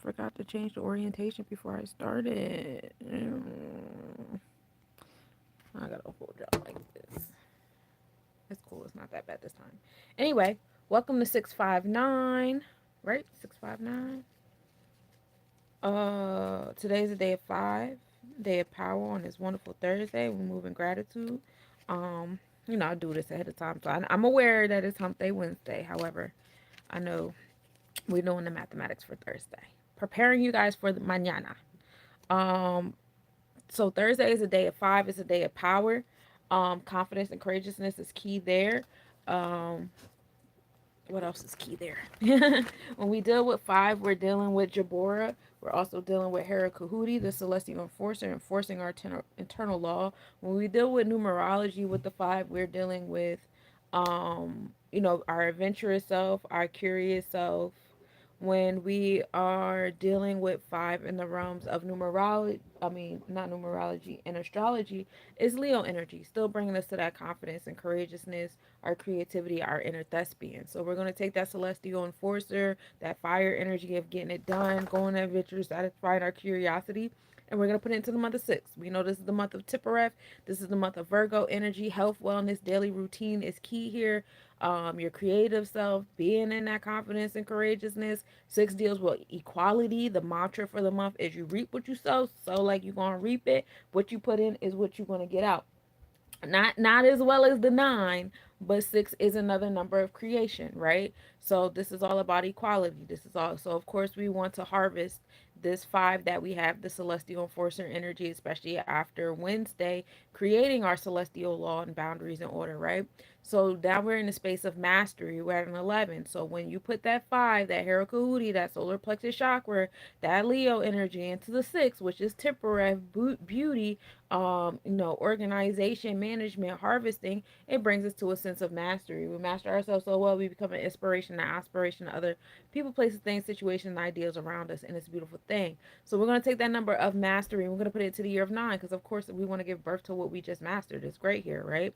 forgot to change the orientation before I started. I gotta hold y'all like this. It's cool. It's not that bad this time. Anyway, welcome to 659. Right? 659. Today's the day of 5, day of power on this wonderful Thursday. We move in gratitude. I do this ahead of time, so I'm aware that it's Hump Day Wednesday. However, I know we're doing the mathematics for Thursday, preparing you guys for the mañana. Um, so Thursday is a day of 5. It's a day of power. Confidence and courageousness is key there. Um, what else is key there? When we deal with 5, we're dealing with Jabora. We're also dealing with Hera Kahuti, the celestial enforcer, enforcing our internal law. When we deal with numerology with the 5, we're dealing with, our adventurous self, our curious self. When we are dealing with 5 in the realms of numerology, not numerology, and astrology, is Leo energy, still bringing us to that confidence and courageousness, our creativity, our inner thespian. So we're going to take that celestial enforcer, that fire energy of getting it done, going on adventures, satisfying our curiosity, and we're going to put it into the month of 6. We know this is the month of Tippereth. This is the month of Virgo energy. Health, wellness, daily routine is key here. Your creative self, being in that confidence and courageousness. 6 deals with equality. The mantra for the month is you reap what you sow. So like you're going to reap it. What you put in is what you're going to get out. Not as well as the 9, but 6 is another number of creation, right? So this is all about equality. This is all, so of course we want to harvest this 5 that we have, the celestial enforcer energy, especially after Wednesday, creating our celestial law and boundaries in order, right? So now we're in the space of mastery. We're at an 11. So when you put that 5, that Herakuti, that solar plexus chakra, that Leo energy into the 6, which is temporary beauty, organization, management, harvesting, it brings us to a sense of mastery. We master ourselves so well, we become an inspiration and aspiration to other people, places, things, situations, and ideas around us, and it's a beautiful thing. So we're going to take that number of mastery and we're going to put it into the year of 9, because of course we want to give birth to what we just mastered. It's great here, right?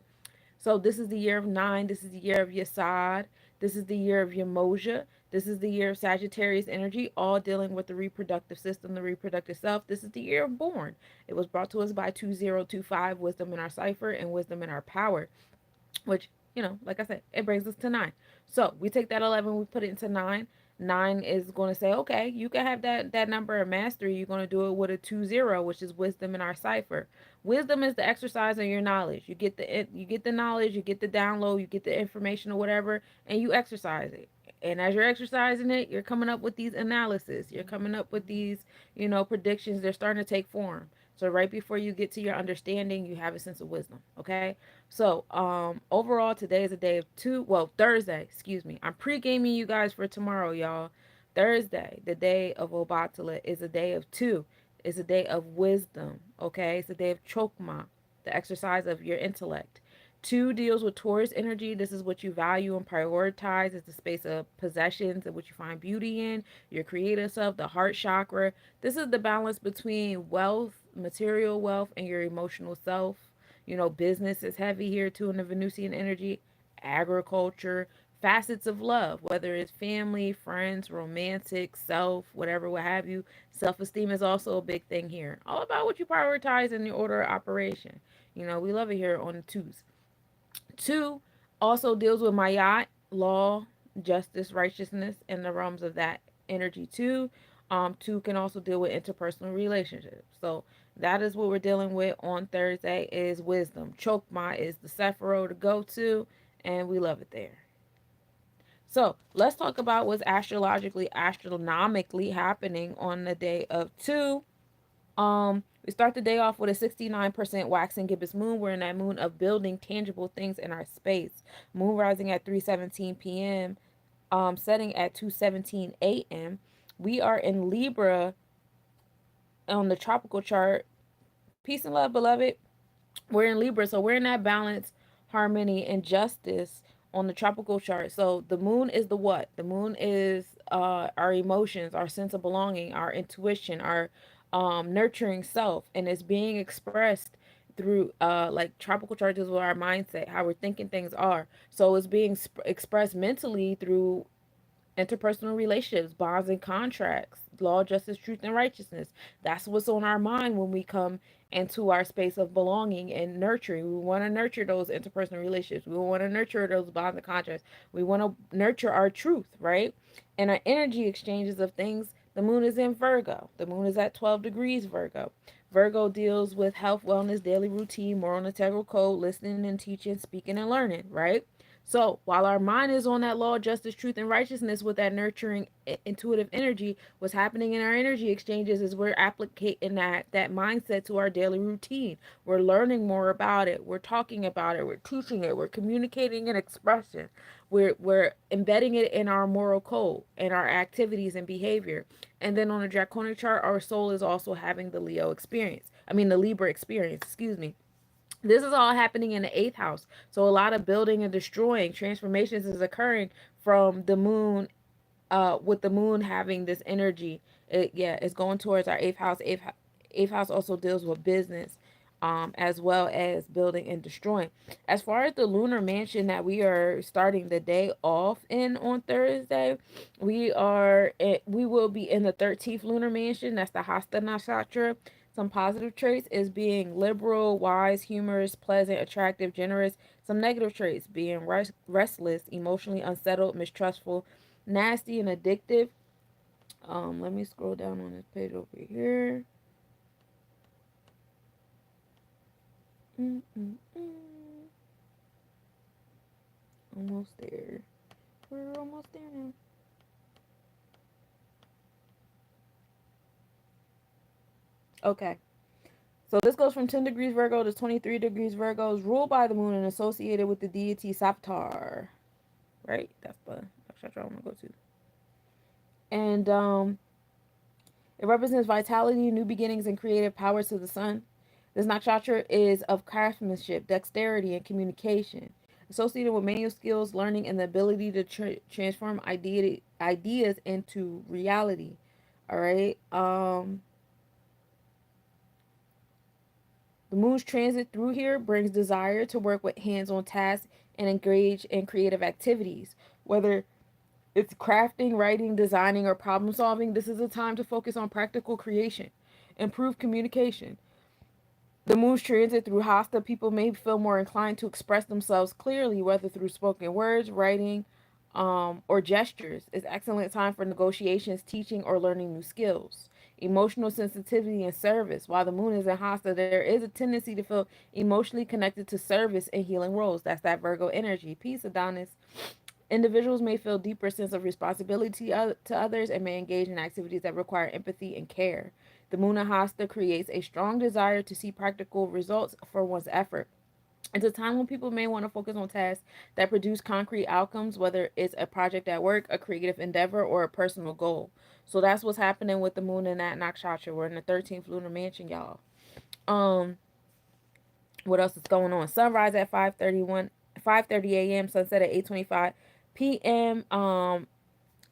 So this is the year of 9. This is the year of Yesod. This is the year of Yemoja. This is the year of Sagittarius energy, all dealing with the reproductive system, the reproductive self. This is the year of born. It was brought to us by 2025, wisdom in our cipher and wisdom in our power, which, like I said, it brings us to 9. So we take that 11, we put it into 9. 9 is going to say, okay, you can have that number of mastery. You're going to do it with a 20, which is wisdom in our cipher. Wisdom is the exercise of your knowledge. You get the knowledge, you get the download, you get the information or whatever, and you exercise it. And as you're exercising it, you're coming up with these analysis. You're coming up with these, predictions. They're starting to take form. So right before you get to your understanding, you have a sense of wisdom. Okay. So overall, today is a day of 2. Well, Thursday, excuse me. I'm pre-gaming you guys for tomorrow, y'all. Thursday, the day of Obatala, is a day of 2. It's a day of wisdom. Okay. It's a day of Chokma, the exercise of your intellect. 2 deals with Taurus energy. This is what you value and prioritize. It's the space of possessions and what you find beauty in, your creative self, the heart chakra. This is the balance between wealth, material wealth, and your emotional self. Business is heavy here too in the Venusian energy, agriculture, facets of love, whether it's family, friends, romantic, self, whatever, what have you. Self esteem is also a big thing here. All about what you prioritize in the order of operation. We love it here on the 2s. 2 also deals with Mayat, law, justice, righteousness, and the realms of that energy too. 2 can also deal with interpersonal relationships. So that is what we're dealing with on Thursday is wisdom. Chokma is the Sephiro to go to, and we love it there. So let's talk about what's astronomically happening on the day of 2. We start the day off with a 69% waxing gibbous moon. We're in that moon of building tangible things in our space. Moon rising at 3:17 p.m., setting at 2:17 a.m. We are in Libra on the tropical chart. Peace and love, beloved. We're in Libra, so we're in that balance, harmony, and justice on the tropical chart. So the moon is the what? The moon is our emotions, our sense of belonging, our intuition, our nurturing self, and it's being expressed through like tropical charges with our mindset, how we're thinking things are. So it's being expressed mentally through interpersonal relationships, bonds, and contracts. law, justice, truth, and righteousness. That's what's on our mind when we come into our space of belonging and nurturing. We want to nurture those interpersonal relationships. We want to nurture those bonds and contracts. We want to nurture our truth, right? And our energy exchanges of things. The moon is in Virgo. The moon is at 12 degrees Virgo. Virgo deals with health, wellness, daily routine, moral and integral code, listening and teaching, speaking and learning, right? So while our mind is on that law, justice, truth, and righteousness with that nurturing, intuitive energy, what's happening in our energy exchanges is we're applying that mindset to our daily routine. We're learning more about it. We're talking about it. We're teaching it. We're communicating an expression. We're embedding it in our moral code and our activities and behavior. And then on the draconic chart, our soul is also having the Leo experience. I mean the Libra experience. Excuse me. This is all happening in the eighth house. So a lot of building and destroying transformations is occurring from the moon, with the moon having this energy. It's going towards our eighth house. Eighth house also deals with business, as well as building and destroying. As far as the lunar mansion that we are starting the day off in on Thursday, we will be in the 13th lunar mansion. That's the Hasta Nakshatra. Some positive traits is being liberal, wise, humorous, pleasant, attractive, generous. Some negative traits being restless, emotionally unsettled, mistrustful, nasty, and addictive. Let me scroll down on this page over here. Mm-mm-mm. Almost there. We're almost there now. Okay. So this goes from 10 degrees Virgo to 23 degrees Virgo. Is ruled by the moon and associated with the deity Saptar. Right? That's the nashatra I want to go to. And it represents vitality, new beginnings, and creative powers to the sun. This nakshatra is of craftsmanship, dexterity, and communication, associated with manual skills, learning, and the ability to transform ideas into reality. All right. The moon's transit through here brings desire to work with hands-on tasks and engage in creative activities, whether it's crafting, writing, designing, or problem solving. This is a time to focus on practical creation, improve communication. The moon's transit through Hasta, people may feel more inclined to express themselves clearly, whether through spoken words, writing, or gestures. It's excellent time for negotiations, teaching, or learning new skills. Emotional sensitivity and service. While the moon is in Hasta, there is a tendency to feel emotionally connected to service and healing roles. That's that Virgo energy. Peace, Adonis. Individuals may feel deeper sense of responsibility to others and may engage in activities that require empathy and care. The Moon Hasta creates a strong desire to see practical results for one's effort. It's a time when people may want to focus on tasks that produce concrete outcomes, whether it's a project at work, a creative endeavor, or a personal goal. So that's what's happening with the moon in that nakshatra. We're in the 13th lunar mansion, y'all. Um, what else is going on? Sunrise at 5:30 a.m., sunset at 8:25 p.m.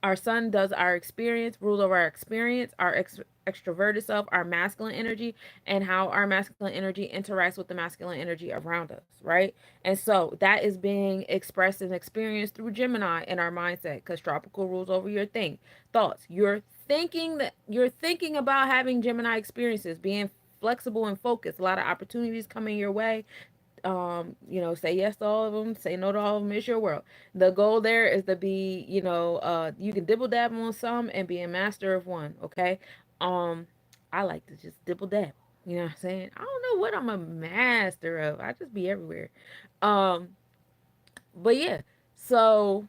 Our sun does our experience, rules over our experience, our extroverted self, our masculine energy, and how our masculine energy interacts with the masculine energy around us, right? And so that is being expressed and experienced through Gemini in our mindset, because tropical rules over your thoughts. You're thinking about having Gemini experiences, being flexible and focused. A lot of opportunities coming your way. Say yes to all of them, say no to all of them. It's your world. The goal there is to be, you can dibble dabble on some and be a master of one. Okay. um I like to just dibble dabble, you know what I'm saying. I don't know what I'm a master of. I just be everywhere. um but yeah, so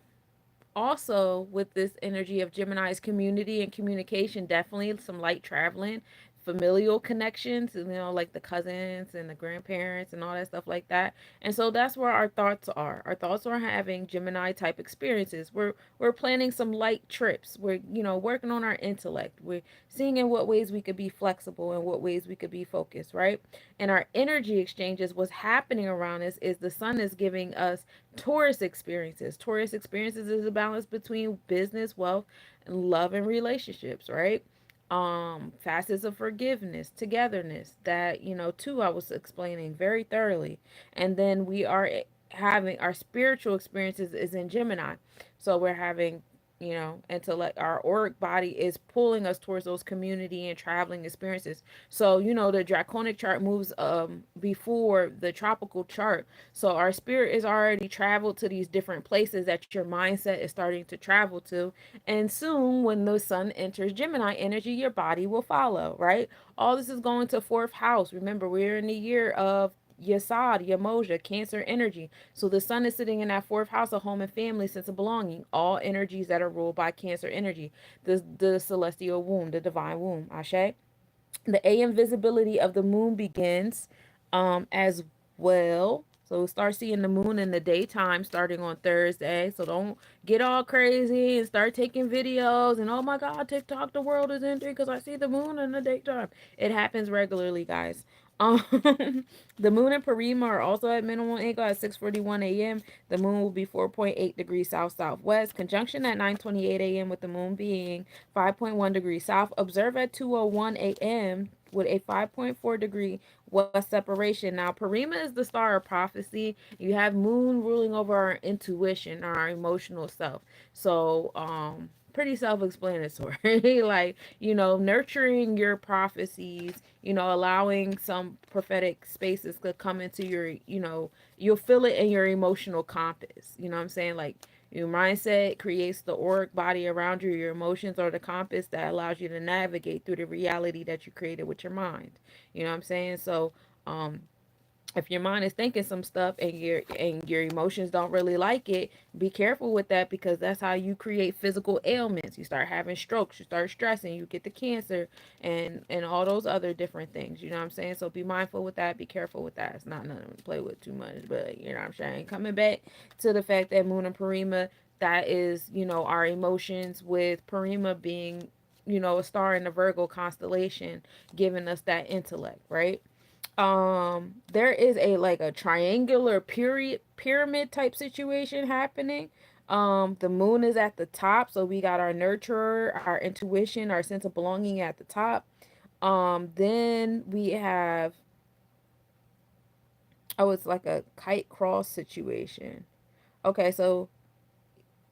also with this energy of Gemini's community and communication, definitely some light traveling, familial connections, like the cousins and the grandparents and all that stuff like that. And so that's where our thoughts are. Our thoughts are having Gemini type experiences. We're planning some light trips. We're, working on our intellect. We're seeing in what ways we could be flexible and what ways we could be focused, right? And our energy exchanges, what's happening around us is the sun is giving us Taurus experiences. Taurus experiences is a balance between business, wealth, and love and relationships, right? Facets of forgiveness, togetherness, that, too, I was explaining very thoroughly. And then we are having our spiritual experiences is in Gemini. So we're having, intellect, our auric body is pulling us towards those community and traveling experiences. So, the draconic chart moves before the tropical chart. So our spirit is already traveled to these different places that your mindset is starting to travel to. And soon when the sun enters Gemini energy, your body will follow, right? All this is going to fourth house. Remember, we're in the year of Yasad, Yamoja, Cancer energy. So the sun is sitting in that fourth house of home and family, sense of belonging. All energies that are ruled by Cancer energy. The celestial womb, the divine womb. Ashe. The AM visibility of the moon begins as well. So we'll start seeing the moon in the daytime starting on Thursday. So don't get all crazy and start taking videos and oh my God, TikTok, the world is ending because I see the moon in the daytime. It happens regularly, guys. Um, the moon and Parima are also at minimum angle at 6:41 a.m. The moon will be 4.8 degrees south southwest. Conjunction at 9:28 a.m. with the moon being 5.1 degrees south. Observe at 2:01 a.m. with a 5.4 degree west separation. Now, Parima is the star of prophecy. You have moon ruling over our intuition, our emotional self. So, pretty self-explanatory. Like, nurturing your prophecies, allowing some prophetic spaces to come into your, you'll feel it in your emotional compass. You know what I'm saying? Like, your mindset creates the auric body around you. Your emotions are the compass that allows you to navigate through the reality that you created with your mind. You know what I'm saying? So, um, if your mind is thinking some stuff and your emotions don't really like it, be careful with that because that's how you create physical ailments. You start having strokes, you start stressing, you get the cancer and all those other different things. You know what I'm saying? So be mindful with that, be careful with that. It's not nothing to play with too much, but you know what I'm saying? Coming back to the fact that Moon and Parima, that is, our emotions with Parima being, a star in the Virgo constellation, giving us that intellect, right? There is a like a triangular period pyramid type situation happening. The moon is at the top, so we got our nurturer, our intuition, our sense of belonging at the top. Then we have, oh, it's like a kite cross situation. Okay, so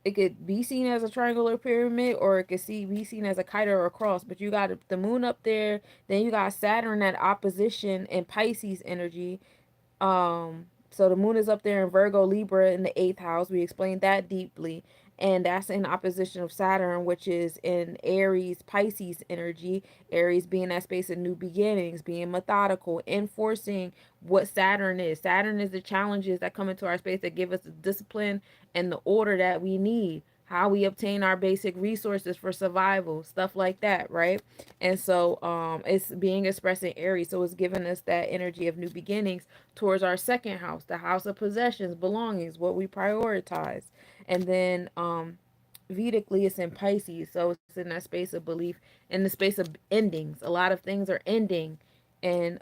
it could be seen as a triangular pyramid or it could be seen as a kite or a cross, but you got the moon up there, then you got Saturn at opposition in Pisces energy. So the moon is up there in Virgo Libra in the eighth house. We explained that deeply. And that's in opposition of Saturn, which is in Aries, Pisces energy. Aries being that space of new beginnings, being methodical, enforcing what Saturn is. Saturn is the challenges that come into our space that give us the discipline and the order that we need. How we obtain our basic resources for survival, stuff like that, right? And so it's being expressed in Aries. So it's giving us that energy of new beginnings towards our second house, the house of possessions, belongings, what we prioritize. And then Vedically it's in Pisces, so it's in that space of belief, in the space of endings. A lot of things are ending in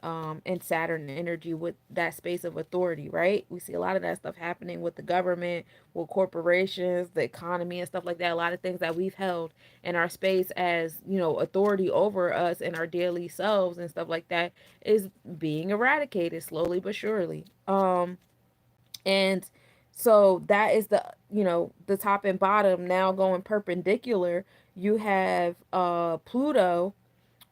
Saturn energy with that space of authority, right? We see a lot of that stuff happening with the government, with corporations, the economy and stuff like that. A lot of things that we've held in our space as, authority over us and our daily selves and stuff like that is being eradicated slowly but surely. And so that is the top and bottom. Now going perpendicular, you have Pluto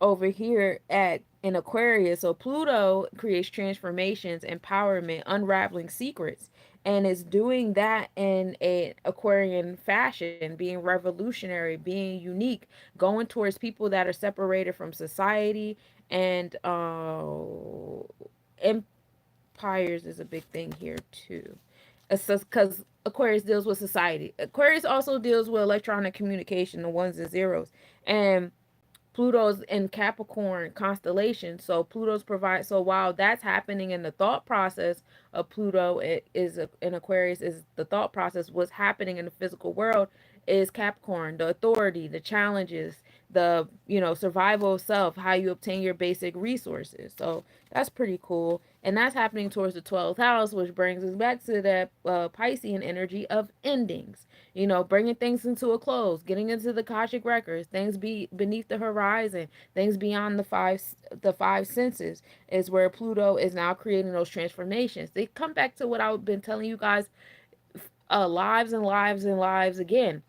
over here at in Aquarius. So Pluto creates transformations, empowerment, unraveling secrets, and it's doing that in a Aquarian fashion, being revolutionary, being unique, going towards people that are separated from society, and empires is a big thing here too. Because Aquarius deals with society. Aquarius also deals with electronic communication, the ones and zeros, and Pluto's in Capricorn constellation. So Pluto's provide. So while that's happening in the thought process of Pluto, it is in Aquarius is the thought process. What's happening in the physical world is Capricorn, the authority, the challenges, the survival of self, how you obtain your basic resources. So that's pretty cool, and that's happening towards the 12th house, which brings us back to that Piscean energy of endings. Bringing things into a close, getting into the Akashic records, things be beneath the horizon, things beyond the five senses is where Pluto is now creating those transformations. They come back to what I've been telling you guys, lives and lives and lives again.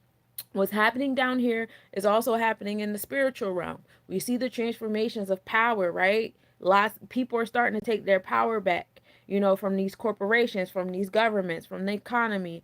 What's happening down here is also happening in the spiritual realm. We see the transformations of power, right? Lots people are starting to take their power back, from these corporations, from these governments, from the economy,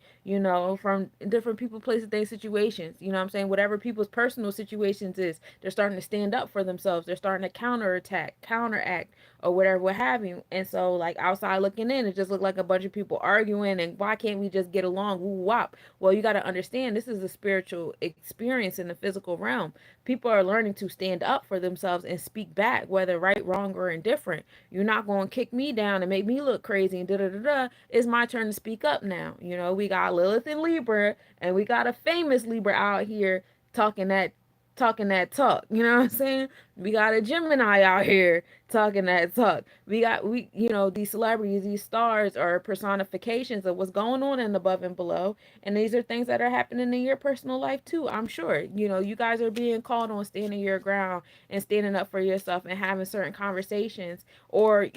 from different people, places, things, situations. You know what I'm saying? Whatever people's personal situations is, they're starting to stand up for themselves. They're starting to counterattack, counteract, or whatever, what have you. And so, like, outside looking in, it just looked like a bunch of people arguing. And why can't we just get along? Woo wop. Well, you got to understand this is a spiritual experience in the physical realm. People are learning to stand up for themselves and speak back, whether right, wrong, or indifferent. You're not going to kick me down and make me look crazy and da da da da. It's my turn to speak up now. We got Lilith and Libra, and we got a famous Libra out here talking that talk. You know what I'm saying? We got a Gemini out here talking that talk. These celebrities, these stars are personifications of what's going on in above and below. And these are things that are happening in your personal life too, I'm sure. You guys are being called on standing your ground and standing up for yourself and having certain conversations, or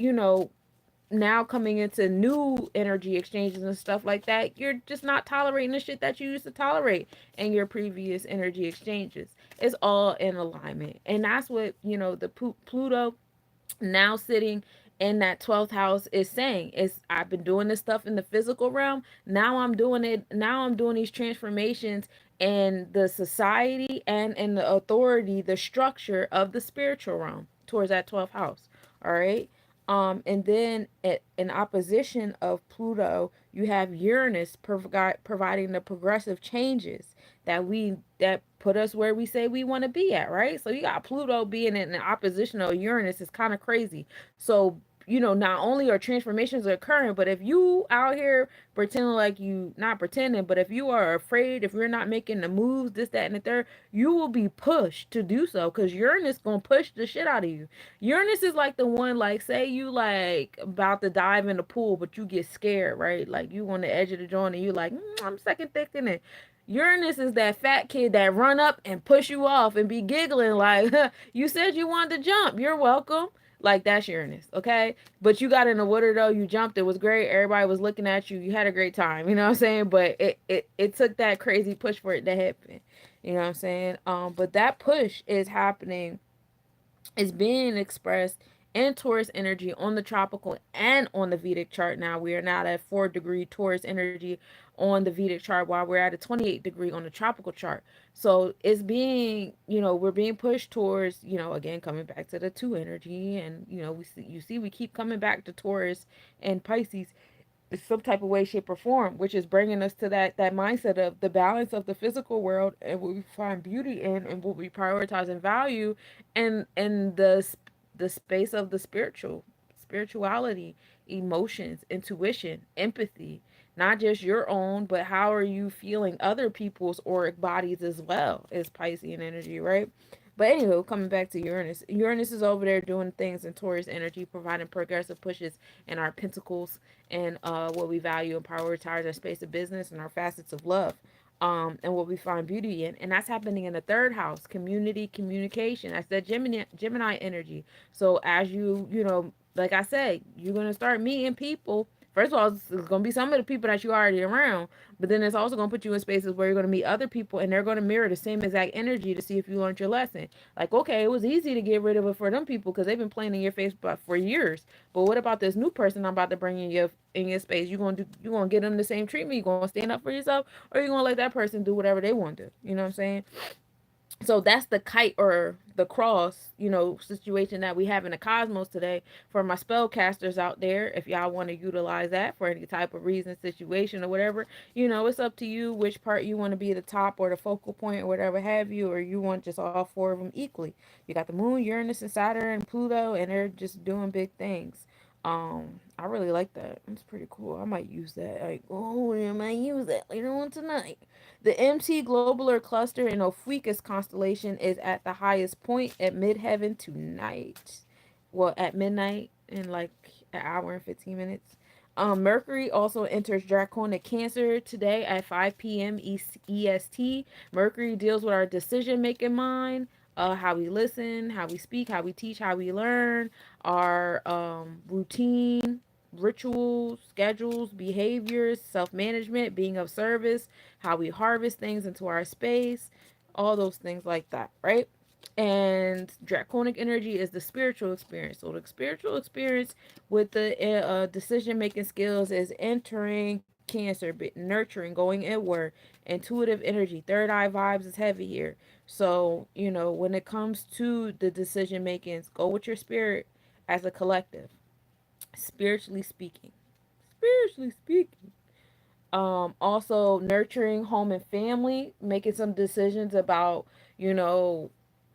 now coming into new energy exchanges and stuff like that. You're just not tolerating the shit that you used to tolerate in your previous energy exchanges. It's all in alignment. And that's what, the Pluto now sitting in that 12th house is saying is, I've been doing this stuff in the physical realm. Now I'm doing these transformations in the society and in the authority, the structure of the spiritual realm towards that 12th house. All right. And then in opposition of Pluto, you have Uranus providing the progressive changes that put us where we say we want to be at, right? So you got Pluto being in opposition of Uranus is kind of crazy. So not only are transformations occurring, but if you out here pretending like you not pretending, but if you are afraid, if you're not making the moves, this, that, and the third, you will be pushed to do so because Uranus gonna push the shit out of you. Uranus is like the one, like, say you like about to dive in the pool, but you get scared, right? Like you on the edge of the joint and you like, I'm second thinking it. Uranus is that fat kid that run up and push you off and be giggling like, you said you wanted to jump. You're welcome. Like that's Uranus, okay? But you got in the water though, you jumped, it was great. Everybody was looking at you. You had a great time, you know what I'm saying? But it took that crazy push for it to happen. You know what I'm saying? But that push is happening, is being expressed in Taurus energy on the tropical and on the Vedic chart. Now we are not at 4-degree Taurus energy on the Vedic chart, while we're at a 28-degree on the tropical chart. So it's being, we're being pushed towards, again, coming back to the 2 energy. And, we keep coming back to Taurus and Pisces in some type of way, shape, or form, which is bringing us to that mindset of the balance of the physical world and what we find beauty in and what we prioritize and value, and the space of the spirituality, emotions, intuition, empathy, not just your own, but how are you feeling other people's auric bodies as well, is Piscean energy, right? But anyway, coming back to Uranus. Uranus is over there doing things in Taurus energy, providing progressive pushes in our pentacles and what we value and prioritize, our space of business and our facets of love. And what we find beauty in. And that's happening in the 3rd house, community, communication. That's that Gemini energy. So as like I said, you're going to start meeting people. First of all, it's going to be some of the people that you already around, but then it's also going to put you in spaces where you're going to meet other people and they're going to mirror the same exact energy to see if you learned your lesson. Like, okay, it was easy to get rid of it for them people because they've been playing in your face for years. But what about this new person I'm about to bring in your space? You gonna get them the same treatment? You gonna stand up for yourself, or you gonna let that person do whatever they want to do? You know what I'm saying? So that's the kite or the cross, situation that we have in the cosmos today. For my spellcasters out there, if y'all want to utilize that for any type of reason, situation, or whatever, it's up to you which part you want to be the top or the focal point or whatever have you, or you want just all 4 of them equally. You got the moon, Uranus, and Saturn, and Pluto, and they're just doing big things. I really like that. It's pretty cool. I might use that. Like, oh, I might use that later on tonight. The MT Globular Cluster in Ophiuchus constellation is at the highest point at midheaven tonight. Well, at midnight in like an hour and 15 minutes. Mercury also enters Draconic Cancer today at 5 p.m. EST. Mercury deals with our decision making mind, how we listen, how we speak, how we teach, how we learn, our routine, rituals, schedules, behaviors, self management, being of service, how we harvest things into our space, all those things like that, right? And draconic energy is the spiritual experience. So the spiritual experience with the decision making skills is entering Cancer, nurturing, going inward, intuitive energy. Third eye vibes is heavy here. So, when it comes to the decision makings, go with your spirit as a collective, spiritually speaking. Spiritually speaking. Also nurturing home and family, making some decisions about, you know,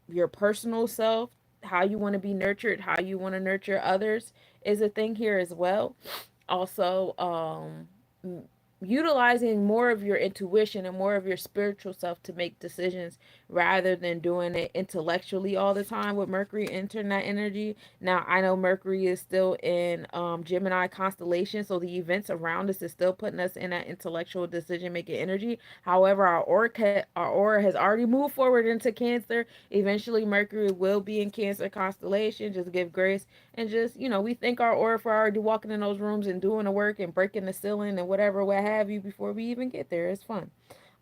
your personal self, how you want to be nurtured, how you want to nurture others is a thing here as well. Also, utilizing more of your intuition and more of your spiritual self to make decisions rather than doing it intellectually all the time with Mercury entering that energy. Now, I know Mercury is still in Gemini constellation, so the events around us is still putting us in that intellectual decision making energy. However, our aura has already moved forward into Cancer. Eventually, Mercury will be in Cancer constellation. Just give grace and just, we thank our aura for already walking in those rooms and doing the work and breaking the ceiling and whatever, what have you, before we even get there. It's fun.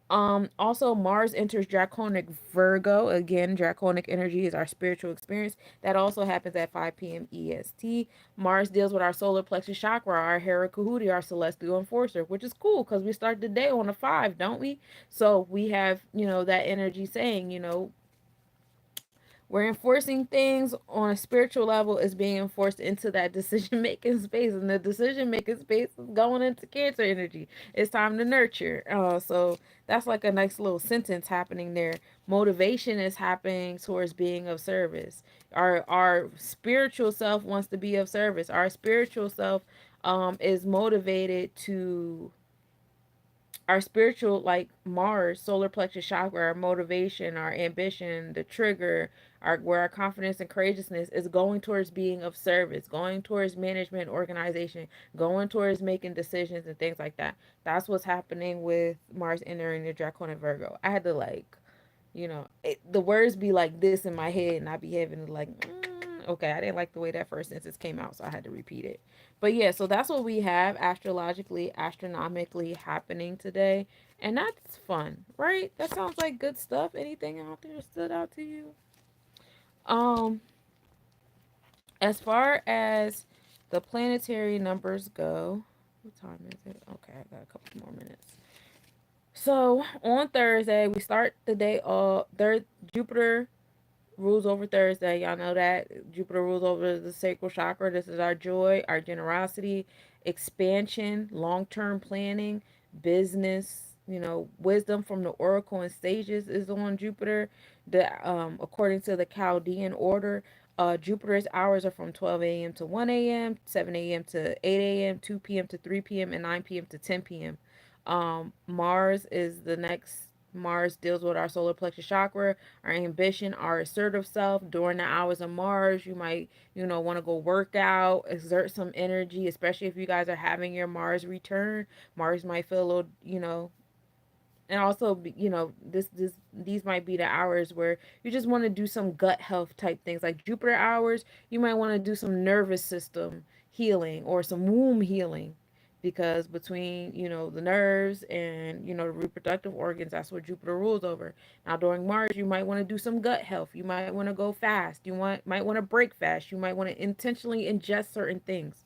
Also Mars enters draconic Virgo. Again, draconic energy is our spiritual experience. That also happens at 5 p.m. EST. Mars deals with our solar plexus chakra, our Hera Kahuti, our celestial enforcer, which is cool because we start the day on a 5, don't we? So we have, that energy saying, we're enforcing things on a spiritual level is being enforced into that decision making space, and the decision making space is going into Cancer energy. It's time to nurture. So that's like a nice little sentence happening there. Motivation is happening towards being of service. Our spiritual self wants to be of service. Our spiritual self is motivated to our spiritual, like Mars, solar plexus chakra, our motivation, our ambition, the trigger, where our confidence and courageousness is going towards being of service, going towards management, organization, going towards making decisions and things like that. That's what's happening with Mars entering the draconic Virgo. I had to the words be like this in my head, and I be having to okay, I didn't like the way that first sentence came out, so I had to repeat it. But yeah, so that's what we have astrologically, astronomically happening today, and that's fun, right? That sounds like good stuff. Anything out there stood out to you? Um, as far as the planetary numbers go, what time is it? Okay, I got a couple more minutes. So on Thursday, we start the day off. Jupiter rules over Thursday. Y'all know that. Jupiter rules over the sacral chakra. This is our joy, our generosity, expansion, long term planning, business. Wisdom from the oracle and stages is on Jupiter. According to the Chaldean order, Jupiter's hours are from 12 a.m. to 1 a.m., 7 a.m. to 8 a.m., 2 p.m. to 3 p.m., and 9 p.m. to 10 p.m. Mars is the next. Mars deals with our solar plexus chakra, our ambition, our assertive self. During the hours of Mars, you might, want to go work out, exert some energy, especially if you guys are having your Mars return. Mars might feel a little, and also, these might be the hours where you just want to do some gut health type things. Like Jupiter hours, you might want to do some nervous system healing or some womb healing, because between, the nerves and, the reproductive organs, that's what Jupiter rules over. Now during Mars, you might want to do some gut health. You might want to go fast. Might want to break fast. You might want to intentionally ingest certain things,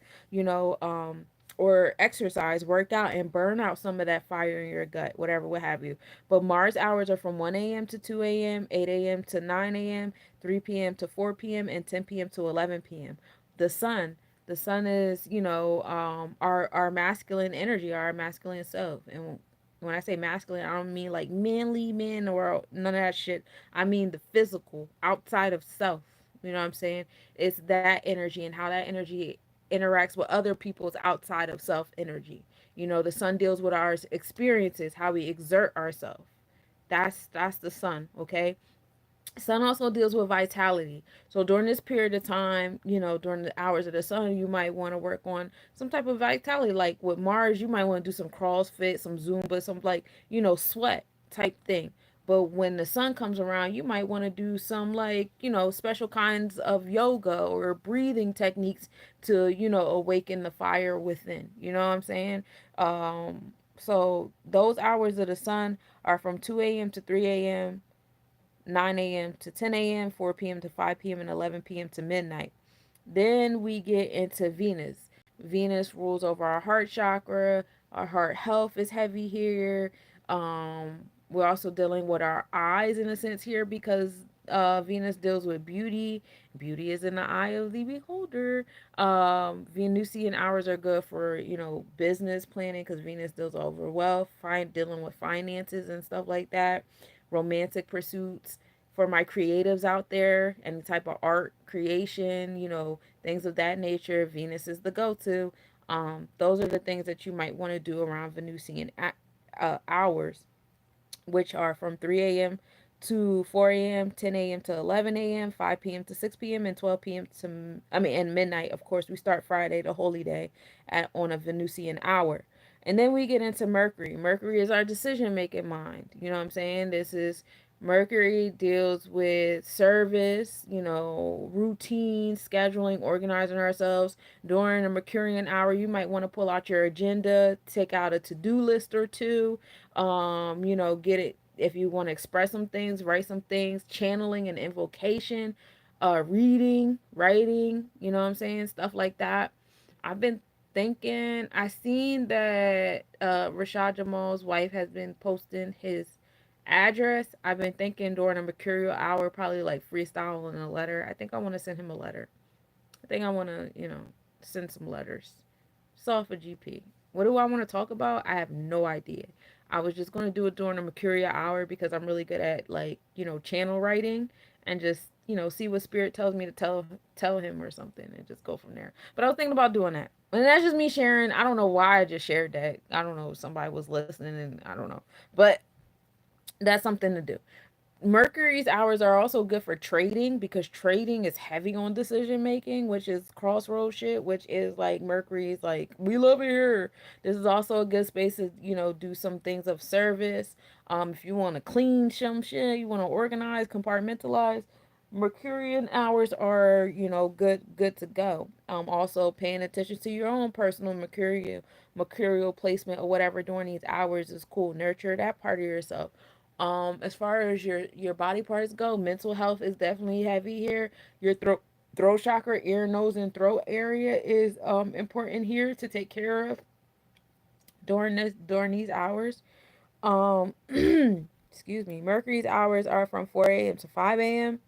or exercise, work out, and burn out some of that fire in your gut, whatever, what have you. But Mars hours are from 1 a.m. to 2 a.m., 8 a.m. to 9 a.m., 3 p.m. to 4 p.m., and 10 p.m. to 11 p.m. The sun, the sun is, our masculine energy, our masculine self. And when I say masculine, I don't mean like manly men or none of that shit. I mean the physical, outside of self. You know what I'm saying? It's that energy and how that energy interacts with other people's outside of self energy. The sun deals with our experiences, how we exert ourselves. That's the sun, okay? Sun also deals with vitality. So during this period of time, during the hours of the sun, you might want to work on some type of vitality. Like with Mars, you might want to do some CrossFit, some Zumba, some sweat type thing. But when the sun comes around, you might want to do some, like, special kinds of yoga or breathing techniques to, awaken the fire within. You know what I'm saying? So those hours of the sun are from 2 a.m. to 3 a.m., 9 a.m. to 10 a.m., 4 p.m. to 5 p.m., and 11 p.m. to midnight. Then we get into Venus. Venus rules over our heart chakra. Our heart health is heavy here. We're also dealing with our eyes in a sense here because Venus deals with beauty. Beauty is in the eye of the beholder. Venusian hours are good for business planning because Venus deals over wealth, dealing with finances and stuff like that. Romantic pursuits for my creatives out there, any type of art creation, things of that nature. Venus is the go-to. Those are the things that you might want to do around Venusian hours, which are from 3 a.m. to 4 a.m., 10 a.m. to 11 a.m., 5 p.m. to 6 p.m., and 12 p.m. to, and midnight. Of course, we start Friday, the holy day, on a Venusian hour. And then we get into Mercury. Mercury is our decision making mind. You know what I'm saying? This is Mercury deals with service, routine, scheduling, organizing ourselves. During a Mercurian hour, you might want to pull out your agenda, take out a to do list or two, get it if you want to express some things, write some things, channeling and invocation, reading, writing, you know what I'm saying? Stuff like that. I've been thinking, I seen that Rashad Jamal's wife has been posting his address. I've been thinking during a mercurial hour, probably like freestyling a letter. I think I want to send him a letter. I think I want to, send some letters. It's off a GP. What do I want to talk about? I have no idea. I was just going to do it during the mercurial hour because I'm really good at, like, channel writing, and just, see what spirit tells me to tell him or something, and just go from there. But I was thinking about doing that. And that's just me sharing. I don't know why I just shared that. I don't know if somebody was listening, and I don't know. But that's something to do. Mercury's hours are also good for trading because trading is heavy on decision making, which is crossroad shit, which is like Mercury's like, we love it here. This is also a good space to, do some things of service. If you want to clean some shit, you want to organize, compartmentalize. Mercurian hours are, good to go. Also paying attention to your own personal mercurial placement or whatever during these hours is cool. Nurture that part of yourself. As far as your body parts go, mental health is definitely heavy here. Your throat chakra, ear, nose, and throat area is important here to take care of during these hours. Excuse me. Mercury's hours are from 4 a.m. to 5 a.m.,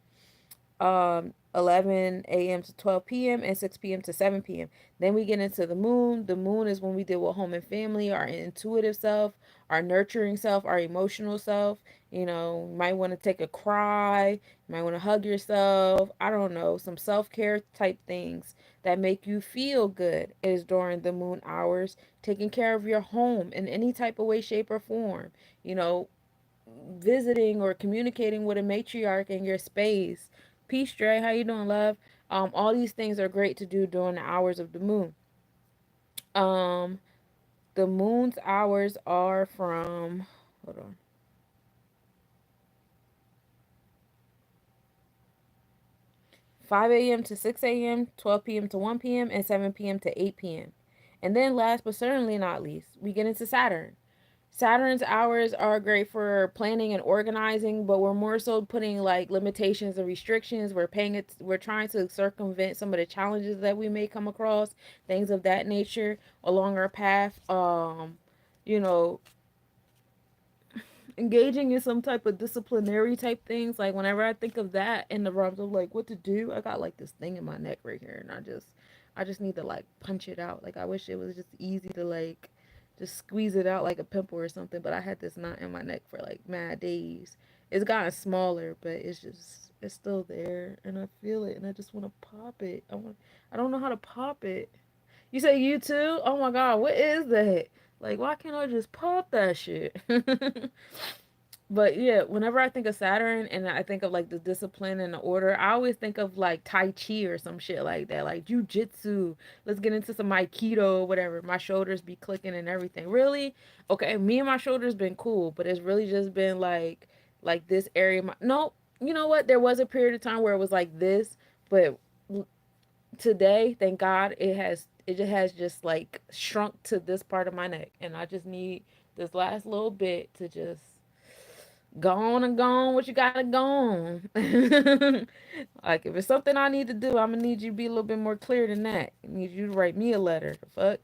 11 a.m. to 12 p.m., and 6 p.m. to 7 p.m. Then we get into the moon. The moon is when we deal with home and family, our intuitive self, our nurturing self, our emotional self. You might want to take a cry, you might want to hug yourself. I don't know, some self care type things that make you feel good is during the moon hours. Taking care of your home in any type of way, shape, or form. You know, visiting or communicating with a matriarch in your space. Peace, Dre. How you doing, love? All these things are great to do during the hours of the moon. Um, the moon's hours are from, hold on, 5 a.m. to 6 a.m., 12 p.m. to 1 p.m., and 7 p.m. to 8 p.m. And then last but certainly not least, we get into Saturn. Saturn's hours are great for planning and organizing, but we're more so putting like limitations and restrictions. We're trying to circumvent some of the challenges that we may come across, things of that nature along our path. You know, engaging in some type of disciplinary type things. Like whenever I think of that in the realms of like what to do, I got like this thing in my neck right here, and I just need to like punch it out. Like I wish it was just easy to like just squeeze it out like a pimple or something. But I had this knot in my neck for like mad days. It's gotten smaller, but it's still there, and I feel it, and I just want to pop it. I don't know how to pop it. You say you too? Oh my god, what is that? Like, why can't I just pop that shit? But yeah, whenever I think of Saturn and I think of like the discipline and the order, I always think of like Tai Chi or some shit like that, like jujitsu. Let's get into some Aikido or whatever. My shoulders be clicking and everything. Really? Okay, me and my shoulders been cool, but it's really just been like this area. No, you know what? There was a period of time where it was like this, but today, thank God, it has just like shrunk to this part of my neck, and I just need this last little bit to just go on and go on what you gotta go on. Like if it's something I need to do, I'm gonna need you to be a little bit more clear than that. I need you to write me a letter. The fuck.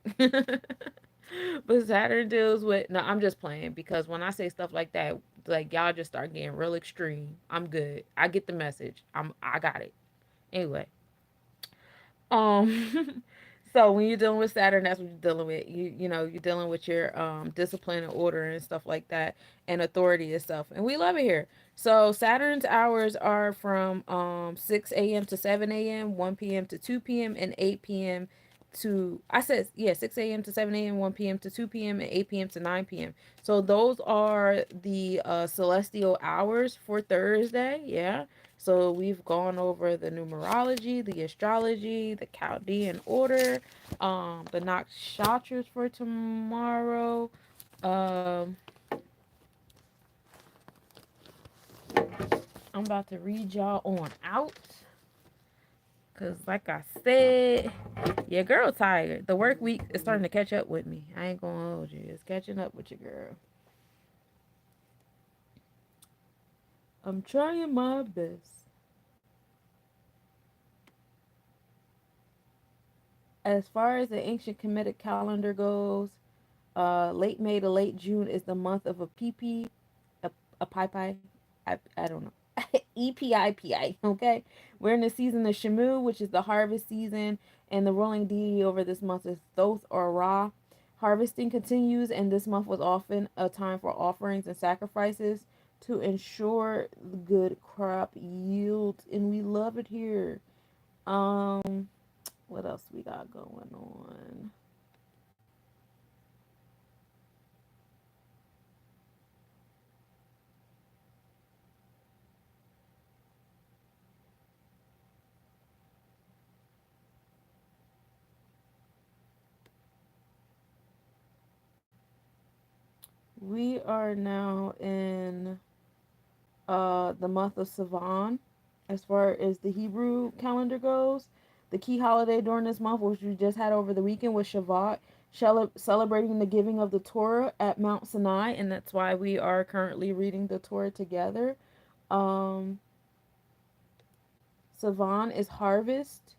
But Saturn deals with, no, I'm just playing, because when I say stuff like that, like y'all just start getting real extreme. I'm good. I get the message. I got it. Anyway, um, so when you're dealing with Saturn, that's what you're dealing with. You're dealing with your discipline and order and stuff like that, and authority and stuff. And we love it here. So Saturn's hours are from 6 a.m. to 7 a.m., 1 p.m. to 2 p.m., and 8 p.m. to, I said, yeah, 6 a.m. to 7 a.m., 1 p.m. to 2 p.m., and 8 p.m. to 9 p.m. So those are the celestial hours for Thursday. Yeah. So we've gone over the numerology, the astrology, the Chaldean order, the nakshatras for tomorrow. Um, I'm about to read y'all on out. Cause like I said, your girl tired. The work week is starting to catch up with me. I ain't gonna hold you. It's catching up with your girl. I'm trying my best. As far as the ancient Kemetic calendar goes, late May to late June is the month of a PP, a pi pi. I don't know. EPIPI, okay? We're in the season of Shamu, which is the harvest season, and the ruling deity over this month is Thoth or Ra. Harvesting continues, and this month was often a time for offerings and sacrifices to ensure good crop yield, and we love it here. Um, what else we got going on? We are now in the month of Sivan. As far as the Hebrew calendar goes, the key holiday during this month, which we just had over the weekend, was Shavuot, celebrating the giving of the Torah at Mount Sinai, and that's why we are currently reading the Torah together. Um, Sivan is harvest.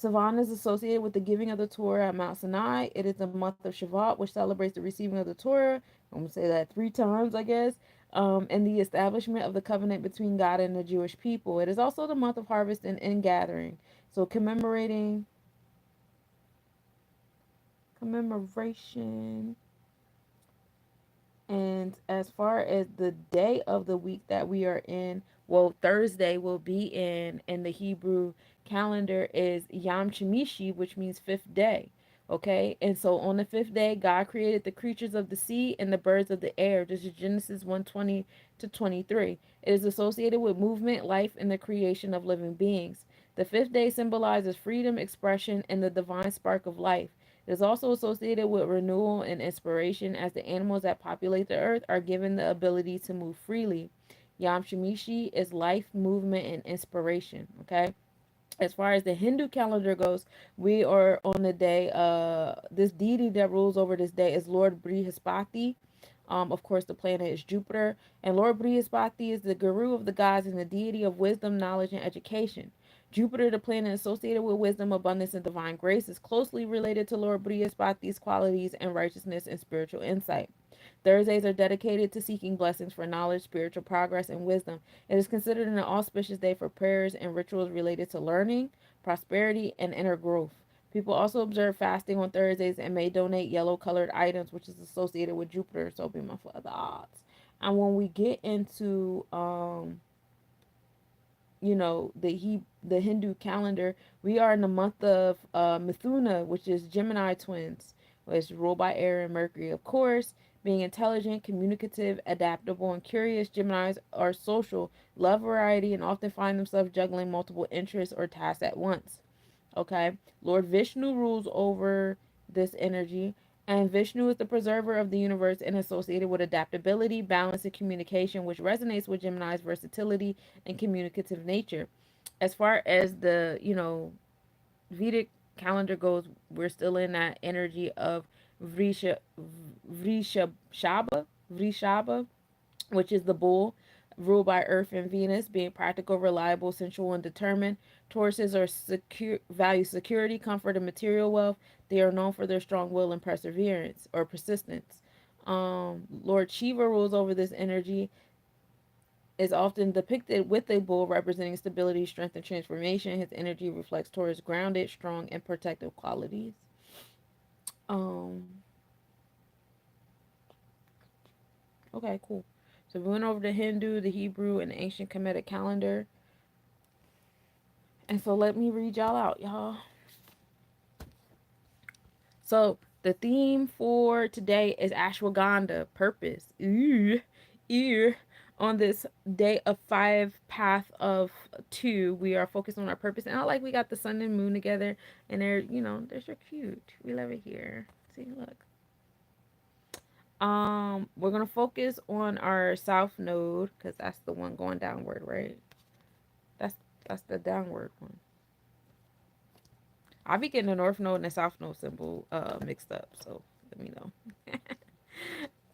Sivan is associated with the giving of the Torah at Mount Sinai. It is the month of Shavuot, which celebrates the receiving of the Torah. I'm going to say that 3 times, I guess. And the establishment of the covenant between God and the Jewish people. It is also the month of harvest and ingathering. So commemoration. And as far as the day of the week that we are in, well, Thursday will be in the Hebrew calendar is Yom Shemishi, which means fifth day. Okay, and so on the fifth day, God created the creatures of the sea and the birds of the air. This is Genesis 1:20 to 23. It is associated with movement, life, and the creation of living beings. The fifth day symbolizes freedom, expression, and the divine spark of life. It is also associated with renewal and inspiration, as the animals that populate the earth are given the ability to move freely. Yam Shemishi is life, movement, and inspiration. Okay. As far as the Hindu calendar goes, we are on the day. This deity that rules over this day is Lord Brihaspati. Of course, the planet is Jupiter, and Lord Brihaspati is the guru of the gods and the deity of wisdom, knowledge, and education. Jupiter, the planet associated with wisdom, abundance, and divine grace, is closely related to Lord Brihaspati's qualities and righteousness and spiritual insight. Thursdays are dedicated to seeking blessings for knowledge, spiritual progress, and wisdom. It is considered an auspicious day for prayers and rituals related to learning, prosperity, and inner growth. People also observe fasting on Thursdays and may donate yellow colored items, which is associated with Jupiter, so be mindful of the odds. And when we get into the Hindu calendar, we are in the month of Mithuna, which is Gemini twins, which is ruled by air and Mercury. Of course, being intelligent, communicative, adaptable, and curious, Geminis are social, love variety, and often find themselves juggling multiple interests or tasks at once. Okay, Lord Vishnu rules over this energy, And Vishnu is the preserver of the universe and associated with adaptability, balance, and communication, which resonates with Gemini's versatility and communicative nature. As far as the, Vedic calendar goes, we're still in that energy of Vrisha, Vrishaba, which is the bull, ruled by Earth and Venus, being practical, reliable, sensual, and determined. Tauruses are value security, comfort, and material wealth. They are known for their strong will and perseverance or persistence. Lord Shiva rules over this energy, is often depicted with a bull representing stability, strength, and transformation. His energy reflects Taurus' grounded, strong, and protective qualities. Um, okay, cool. So we went over the Hindu, the Hebrew, and the ancient Kemetic calendar. And so let me read y'all out, y'all. So the theme for today is ashwagandha, purpose. Ooh, ear. On this day of 5 path of 2, we are focused on our purpose. And I like we got the sun and moon together, and they're so cute. We love it here. See, look. We're gonna focus on our south node because that's the one going downward, right? That's that's the downward one. I'll be getting the north node and the south node symbol mixed up, so let me know.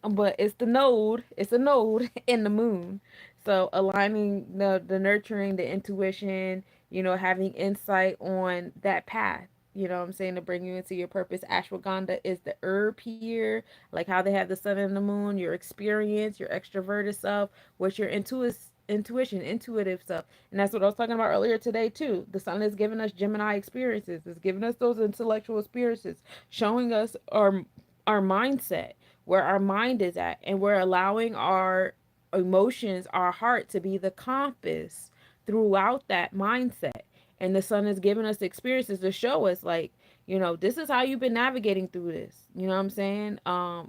But it's a node in the moon. So aligning the nurturing, the intuition, having insight on that path. You know what I'm saying, to bring you into your purpose. Ashwagandha is the herb here, like how they have the sun and the moon, your experience, your extroverted self, what's your intuition, intuitive stuff. And that's what I was talking about earlier today too. The sun is giving us Gemini experiences. It's giving us those intellectual experiences, showing us our mindset, where our mind is at, and we're allowing our emotions, our heart to be the compass throughout that mindset. And the sun is giving us experiences to show us, like, this is how you've been navigating through this. You know what I'm saying?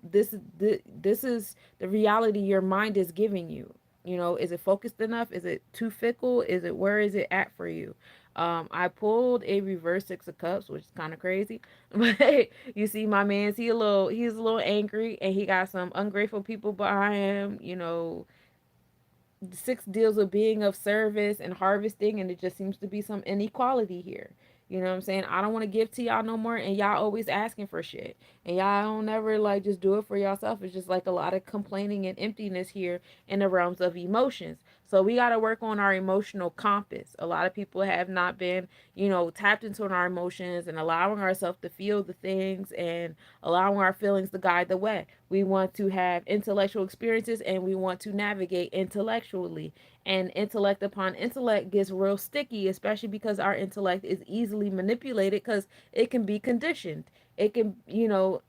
This is the reality your mind is giving you. Is it focused enough? Is it too fickle? Where is it at for you? I pulled a reverse 6 of cups, which is kind of crazy, but you see my man's he's a little angry, and he got some ungrateful people behind him. 6 deals with being of service and harvesting, and it just seems to be some inequality here. You know what I'm saying? I don't want to give to y'all no more, and y'all always asking for shit, and y'all don't never like just do it for yourself. It's just like a lot of complaining and emptiness here in the realms of emotions. So we got to work on our emotional compass. A lot of people have not been, tapped into our emotions and allowing ourselves to feel the things and allowing our feelings to guide the way. We want to have intellectual experiences, and we want to navigate intellectually. And intellect upon intellect gets real sticky, especially because our intellect is easily manipulated because it can be conditioned. It can,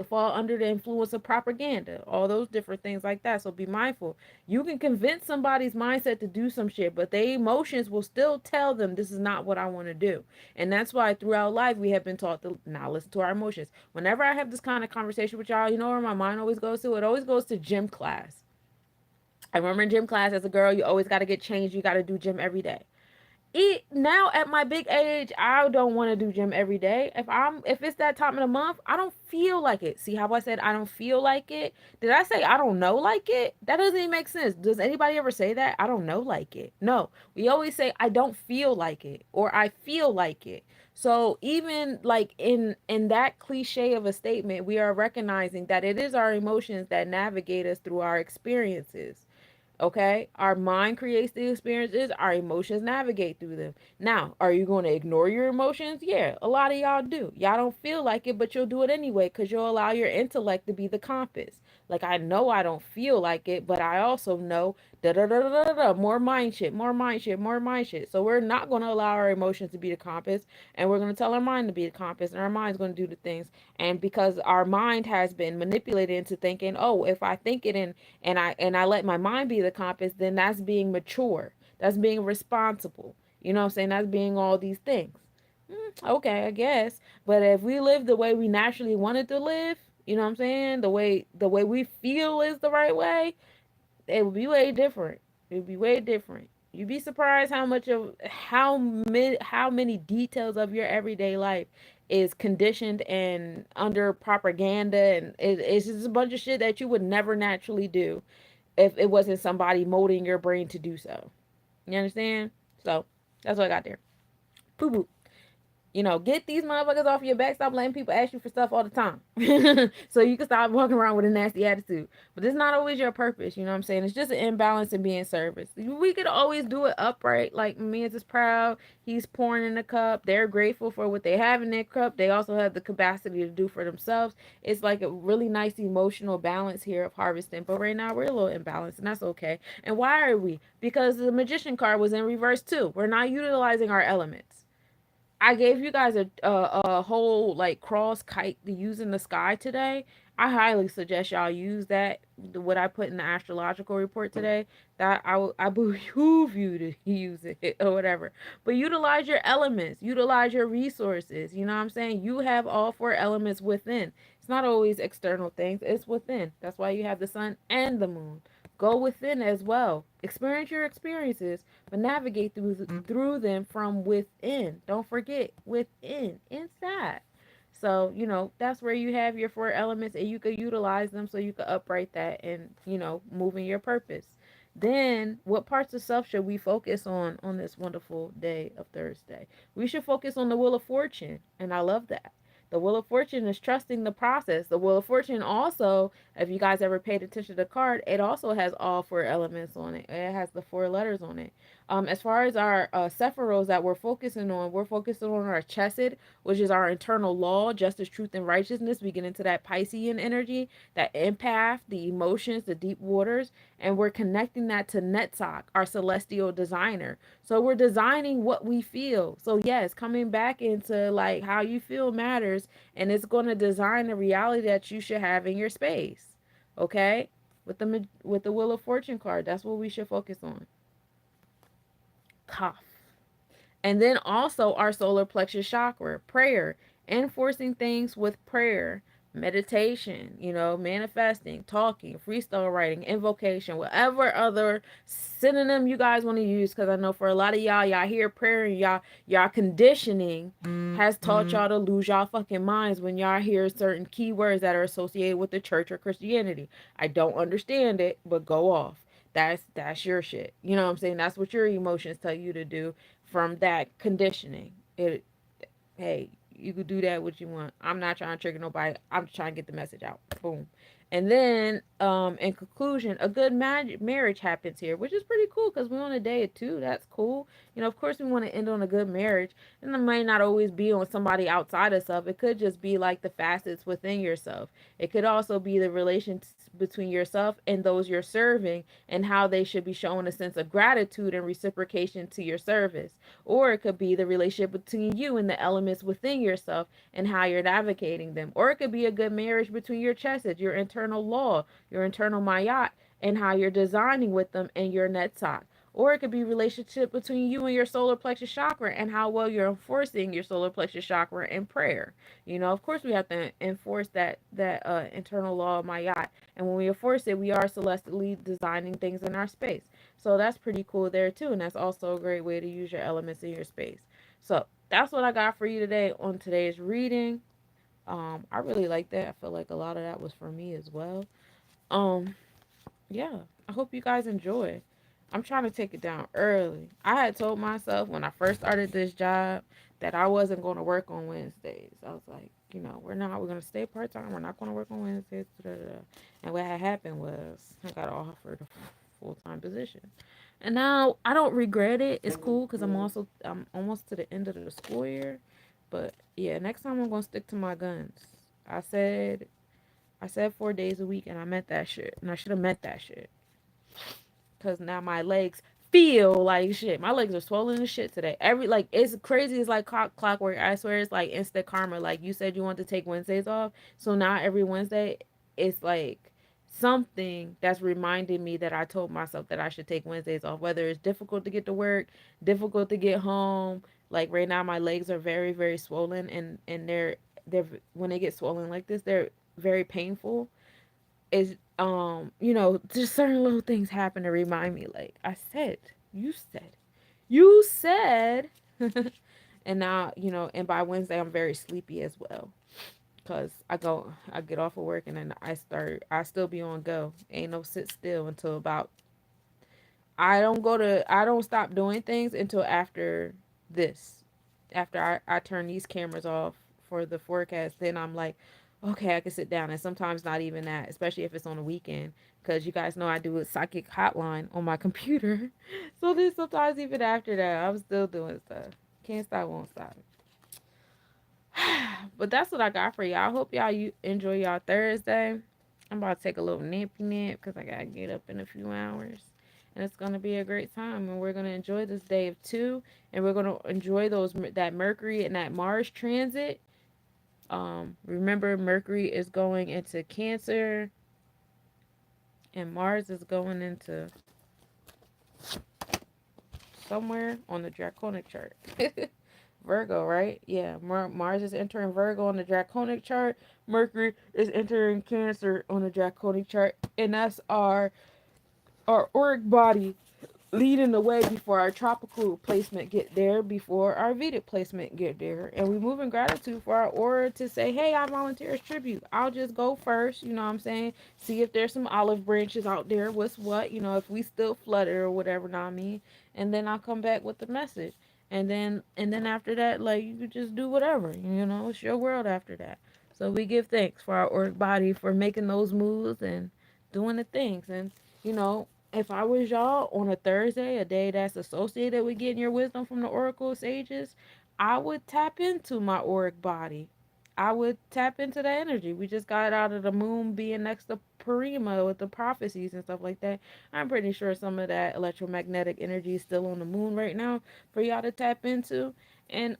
fall under the influence of propaganda, all those different things like that. So be mindful. You can convince somebody's mindset to do some shit, but their emotions will still tell them this is not what I want to do. And that's why throughout life we have been taught to now listen to our emotions. Whenever I have this kind of conversation with y'all, you know where my mind always goes to? It always goes to gym class. I remember in gym class as a girl, you always got to get changed. You got to do gym every day. Now at my big age, I don't want to do gym every day. If it's that time of the month, I don't feel like it. See how I said I don't feel like it? Did I say I don't know like it? That doesn't even make sense. Does anybody ever say that? I don't know like it. No. We always say I don't feel like it or I feel like it. So even like in that cliche of a statement, we are recognizing that it is our emotions that navigate us through our experiences. Okay, our mind creates the experiences, our emotions navigate through them. Now, are you going to ignore your emotions? Yeah, a lot of y'all do. Y'all don't feel like it, but you'll do it anyway because you'll allow your intellect to be the compass. Like, I know I don't feel like it, but I also know da da da da da da, more mind shit, more mind shit, more mind shit. So we're not going to allow our emotions to be the compass, and we're going to tell our mind to be the compass, and our mind's going to do the things. And because our mind has been manipulated into thinking, oh, if I think it and I let my mind be the compass, then that's being mature. That's being responsible. You know what I'm saying? That's being all these things. Okay, I guess. But if we live the way we naturally wanted to live, you know what I'm saying? The way we feel is the right way, it would be way different. It would be way different. You'd be surprised how many details of your everyday life is conditioned and under propaganda, and it's just a bunch of shit that you would never naturally do if it wasn't somebody molding your brain to do so. You understand? So that's what I got there. Poo poo. Get these motherfuckers off your back. Stop letting people ask you for stuff all the time. So you can stop walking around with a nasty attitude. But it's not always your purpose. You know what I'm saying? It's just an imbalance in being service. We could always do it upright. Like, man's is proud. He's pouring in a cup. They're grateful for what they have in their cup. They also have the capacity to do for themselves. It's like a really nice emotional balance here of harvesting. But right now we're a little imbalanced, and that's okay. And why are we? Because the magician card was in reverse too. We're not utilizing our elements. I gave you guys a whole like cross kite to use in the sky today. I highly suggest y'all use that. What I put in the astrological report today, that I behoove you to use it or whatever. But utilize your elements, utilize your resources. You know what I'm saying? You have all four elements within. It's not always external things, it's within. That's why you have the sun and the moon. Go within as well. Experience your experiences, but navigate through them from within. Don't forget, within, inside. So, that's where you have your four elements, and you could utilize them so you could upright that and, move in your purpose. Then, what parts of self should we focus on this wonderful day of Thursday? We should focus on the wheel of fortune, and I love that. The wheel of fortune is trusting the process. The wheel of fortune also, if you guys ever paid attention to the card, it also has all four elements on it. It has the four letters on it. As far as our Sephiros that we're focusing on our chesed, which is our internal law, justice, truth, and righteousness. We get into that Piscean energy, that empath, the emotions, the deep waters, and we're connecting that to Netzach, our celestial designer. So we're designing what we feel. So yes, coming back into like how you feel matters, and it's going to design the reality that you should have in your space. Okay? With the Wheel of Fortune card, that's what we should focus on. Cough. And then also our solar plexus chakra, prayer, enforcing things with prayer, meditation, manifesting, talking, freestyle writing, invocation, whatever other synonym you guys want to use. Because I know for a lot of y'all hear prayer and y'all conditioning has taught y'all to lose y'all fucking minds when y'all hear certain keywords that are associated with the church or Christianity. I don't understand it, but go off. That's your shit. You know what I'm saying? That's what your emotions tell you to do from that conditioning. Hey, you could do that what you want. I'm not trying to trigger nobody. I'm just trying to get the message out. Boom. And then, in conclusion, a good marriage happens here, which is pretty cool because we're on a day of two. That's cool. Of course, we want to end on a good marriage, and it might not always be on somebody outside of self. It could just be like the facets within yourself. It could also be the relations between yourself and those you're serving, and how they should be showing a sense of gratitude and reciprocation to your service. Or it could be the relationship between you and the elements within yourself and how you're navigating them. Or it could be a good marriage between your chesed, your internal law, your internal mayat, and how you're designing with them and your netzach. Or it could be relationship between you and your solar plexus chakra and how well you're enforcing your solar plexus chakra in prayer. Of course we have to enforce that internal law of mayat. And when we enforce it, we are celestially designing things in our space. So that's pretty cool there too. And that's also a great way to use your elements in your space. So that's what I got for you today on today's reading. I really like that. I feel like a lot of that was for me as well. Um, yeah. I hope you guys enjoy. I'm trying to take it down early. I had told myself when I first started this job that I wasn't going to work on Wednesdays. I was like, we're going to stay part time. We're not going to work on Wednesdays. Da, da, da. And what had happened was I got offered a full time position. And now I don't regret it. It's cool because I'm almost to the end of the school year. But yeah, next time I'm gonna stick to my guns. I said I said 4 days a week, and I meant that shit. And I should have meant that shit. Cause now my legs feel like shit. My legs are swollen as shit today. It's crazy. It's like clockwork. I swear it's like instant karma. Like you said you want to take Wednesdays off, so now every Wednesday it's like something that's reminding me that I told myself that I should take Wednesdays off. Whether it's difficult to get to work, difficult to get home. Like right now my legs are very very swollen, and they're when they get swollen like this they're very painful. Is just certain little things happen to remind me, like I said, you said And now, and by Wednesday I'm very sleepy as well. Cause I get off of work and then I still be on go. Ain't no sit still until about I don't stop doing things until after this. After I turn these cameras off for the forecast, then I'm like, okay, I can sit down. And sometimes not even that, especially if it's on the weekend. Because you guys know I do a psychic hotline on my computer. So then sometimes even after that, I'm still doing stuff. Can't stop, won't stop. But that's what I got for y'all. I hope y'all you enjoy y'all Thursday. I'm about to take a little nappy nap because I gotta get up in a few hours. And it's gonna be a great time, and we're gonna enjoy this day of two, and we're gonna enjoy that Mercury and that Mars transit. Remember Mercury is going into Cancer, and Mars is going into somewhere on the draconic chart. Virgo, right? Yeah, Mars is entering Virgo on the draconic chart. Mercury is entering Cancer on the draconic chart, and that's our auric body leading the way before our tropical placement get there, before our Vedic placement get there. And we move in gratitude for our aura to say, hey, I volunteer as tribute. I'll just go first, you know what I'm saying? See if there's some olive branches out there, what's what, if we still flutter or whatever, know what I mean? And then I'll come back with the message. And then after that, like, you could just do whatever, it's your world after that. So we give thanks for our auric body for making those moves and doing the things. And you know, if I was y'all on a Thursday, a day that's associated with getting your wisdom from the oracle sages, I would tap into my auric body. I would tap into the energy. We just got out of the moon being next to Parima with the prophecies and stuff like that. I'm pretty sure some of that electromagnetic energy is still on the moon right now for y'all to tap into and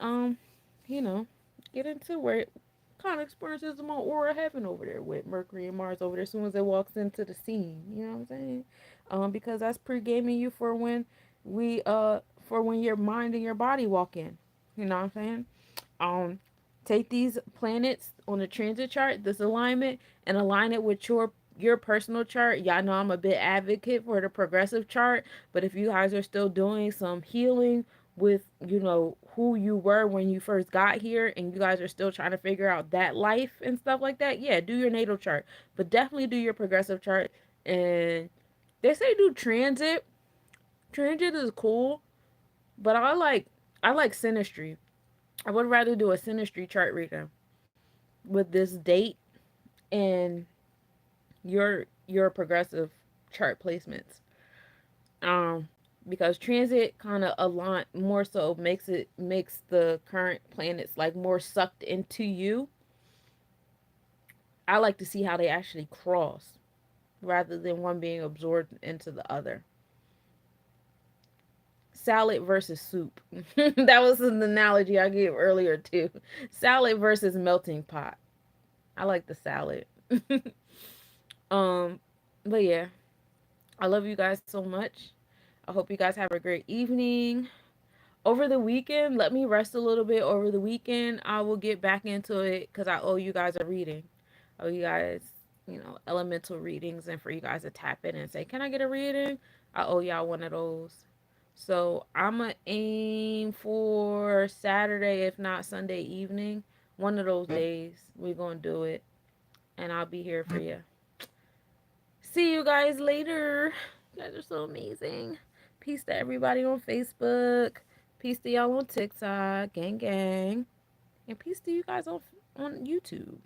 you know, get into where it kind of experiences the more aura heaven over there with Mercury and Mars over there as soon as it walks into the scene. You know what I'm saying? Because that's pre-gaming you for when your mind and your body walk in. You know what I'm saying? Um, take these planets on the transit chart, this alignment, and align it with your personal chart. Y'all know I'm a bit advocate for the progressive chart, but if you guys are still doing some healing with who you were when you first got here and you guys are still trying to figure out that life and stuff like that, yeah, do your natal chart, but definitely do your progressive chart. And they say do transit is cool, but I like synastry. I would rather do a synastry chart reading with this date and your progressive chart placements. Um, because transit kind of align more so makes the current planets like more sucked into you. I like to see how they actually cross rather than one being absorbed into the other. Salad versus soup. That was an analogy I gave earlier too. Salad versus melting pot. I like the salad. um, but yeah, I love you guys so much. I hope you guys have a great evening. Over the weekend, let me rest a little bit. Over the weekend, I will get back into it because I owe you guys a reading. I owe you guys, elemental readings, and for you guys to tap in and say, "Can I get a reading?" I owe y'all one of those. So I'm gonna aim for Saturday, if not Sunday evening. One of those days, we're gonna do it, and I'll be here for you. See you guys later. You guys are so amazing. Peace to everybody on Facebook. Peace to y'all on TikTok. Gang gang. And peace to you guys on YouTube.